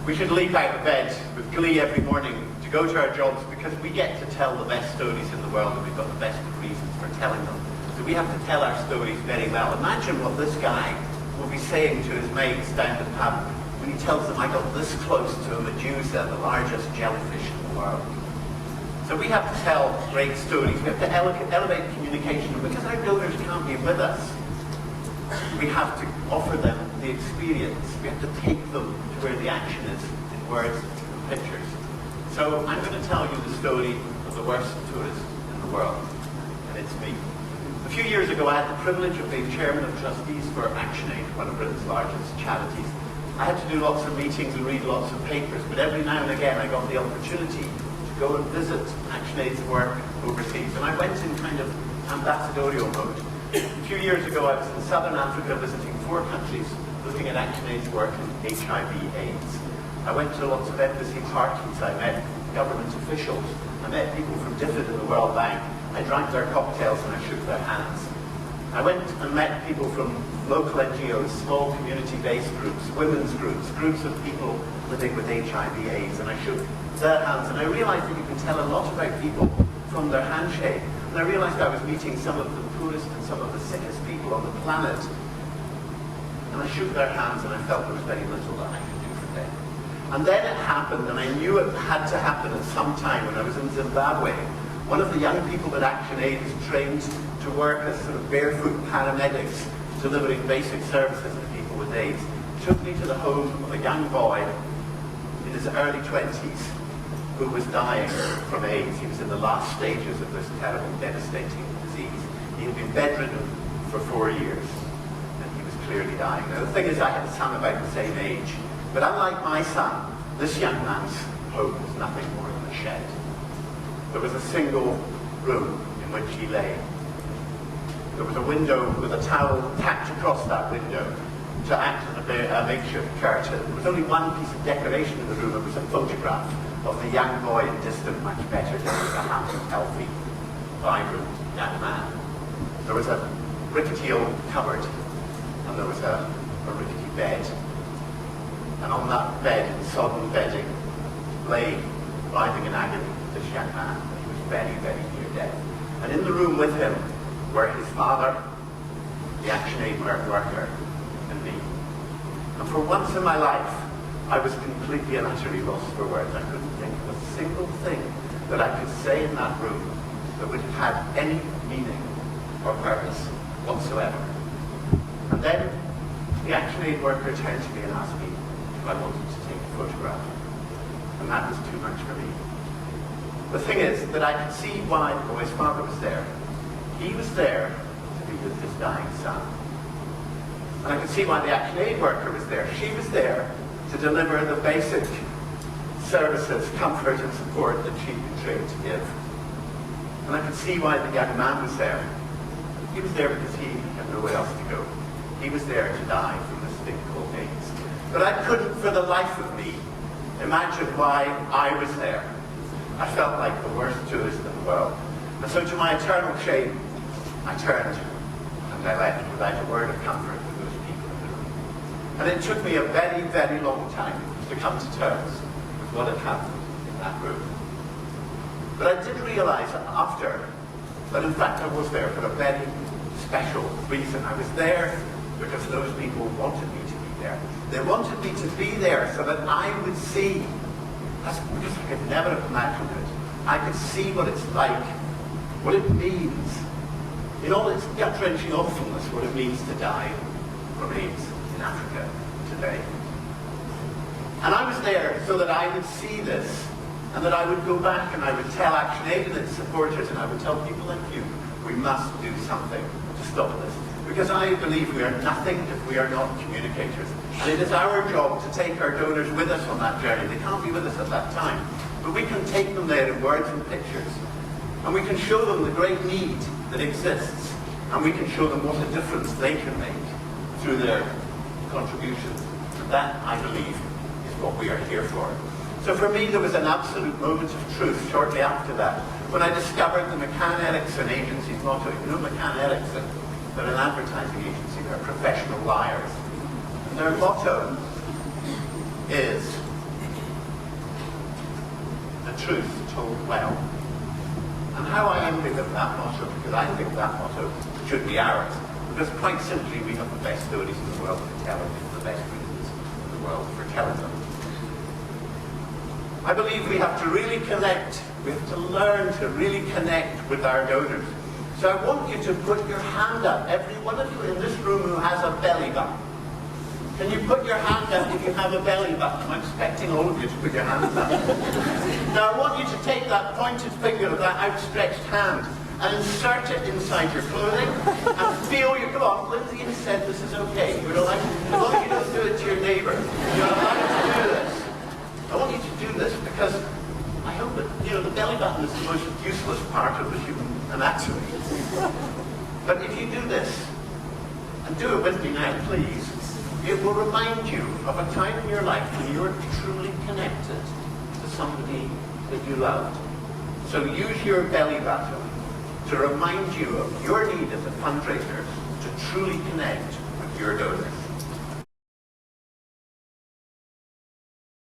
We should leap out of bed with glee every morning to go to our jobs because we get to tell the best stories in the world and we've got the best of reasons for telling them. So we have to tell our stories very well. Imagine what this guy will be saying to his mates down the pub when he tells them, I got this close to a Medusa, the largest jellyfish in the world. So we have to tell great stories. We have to elevate communication. And because our donors can't be with us, we have to offer them the experience. We have to take them to where the action is in words and pictures. So I'm going to tell you the story of the worst tourist in the world, and it's me. A few years ago, I had the privilege of being chairman of trustees for ActionAid, one of Britain's largest charities. I had to do lots of meetings and read lots of papers, but every now and again I got the opportunity to go and visit ActionAid's work overseas. And I went in kind of ambassadorial mode. A few years ago, I was in Southern Africa visiting 4 countries, looking at ActionAid's work in HIV/AIDS. I went to lots of embassy parties. I met government officials. I met people from DFID and the World Bank. I drank their cocktails and I shook their hands. I went and met people from local NGOs, small community-based groups, women's groups, groups of people living with HIV/AIDS, and I shook their hands. And I realized that you can tell a lot about people from their handshake. And I realized I was meeting some of the poorest and some of the sickest people on the planet. And I shook their hands and I felt there was very little that I could do for them. And then it happened, and I knew it had to happen at some time when I was in Zimbabwe. One of the young people at ActionAid is trained to work as sort of barefoot paramedics, delivering basic services to people with AIDS. Took me to the home of a young boy in his early 20s who was dying from AIDS. He was in the last stages of this terrible, devastating disease. He had been bedridden for 4 years, and he was clearly dying. Now, the thing is, I had a son about the same age, but unlike my son, this young man's home was nothing more than a shed. There was a single room in which he lay. There was a window with a towel tacked across that window to act as a makeshift curtain. There was only one piece of decoration in the room. It was a photograph of the young boy in distant, much better days, a happy, healthy, vibrant young man. There was a rickety old cupboard, and there was a rickety bed. And on that bed, in sodden bedding, lay, writhing in agony, this young man. He was very, very near death. And in the room with him were his father, the ActionAid worker, and me. And for once in my life, I was completely and utterly lost for words. I couldn't think of a single thing that I could say in that room that would have had any meaning or purpose whatsoever. And then the ActionAid worker turned to me and asked me if I wanted to take a photograph. And that was too much for me. The thing is that I could see why the boy's father was there. He was there to be with his dying son. And I could see why the ActionAid worker was there. She was there to deliver the basic services, comfort and support that she'd been trained to give. And I could see why the young man was there. He was there because he had nowhere else to go. He was there to die from this thing called AIDS. But I couldn't for the life of me imagine why I was there. I felt like the worst tourist in the world. And so to my eternal shame, I turned and I left without a word of comfort with those people in the room. And it took me a very, very long time to come to terms with what had happened in that room. But I did realize after that in fact I was there for a very special reason. I was there because those people wanted me to be there. They wanted me to be there so that I would see, that's because I could never have imagined it, I could see what it's like, what it means, in all its gut-wrenching awfulness, what it means to die from AIDS in Africa today. And I was there so that I would see this, and that I would go back and I would tell ActionAid and its supporters, and I would tell people like you, we must do something to stop this. Because I believe we are nothing if we are not communicators. And it is our job to take our donors with us on that journey. They can't be with us at that time. But we can take them there in words and pictures. And we can show them the great need that exists. And we can show them what a difference they can make through their contributions. And that, I believe, is what we are here for. So for me, there was an absolute moment of truth shortly after that, when I discovered the McCann Erickson agency's motto. You know McCann Erickson? They're an advertising agency. They're professional liars. And their motto is, truth told well. And how I envy them that motto, because I think that motto should be ours. Because quite simply, we have the best stories in the world for telling, the best reasons in the world for telling them. I believe we have to really connect, we have to learn to really connect with our donors. So I want you to put your hand up, every one of you in this room who has a belly button. Can you put your hand up if you have a belly button? I'm expecting all of you to put your hands up. Now I want you to take that pointed finger, that outstretched hand, and insert it inside your clothing, and feel your, come on, Lindsay has said this is okay. You're allowed, as long as you don't do it to your neighbour, you're allowed to do this. I want you to do this because I hope that, the belly button is the most useless part of the human anatomy. But if you do this, and do it with me now, please, it will remind you of a time in your life when you were truly connected to somebody that you loved. So use your belly button to remind you of your need as a fundraiser to truly connect with your donors.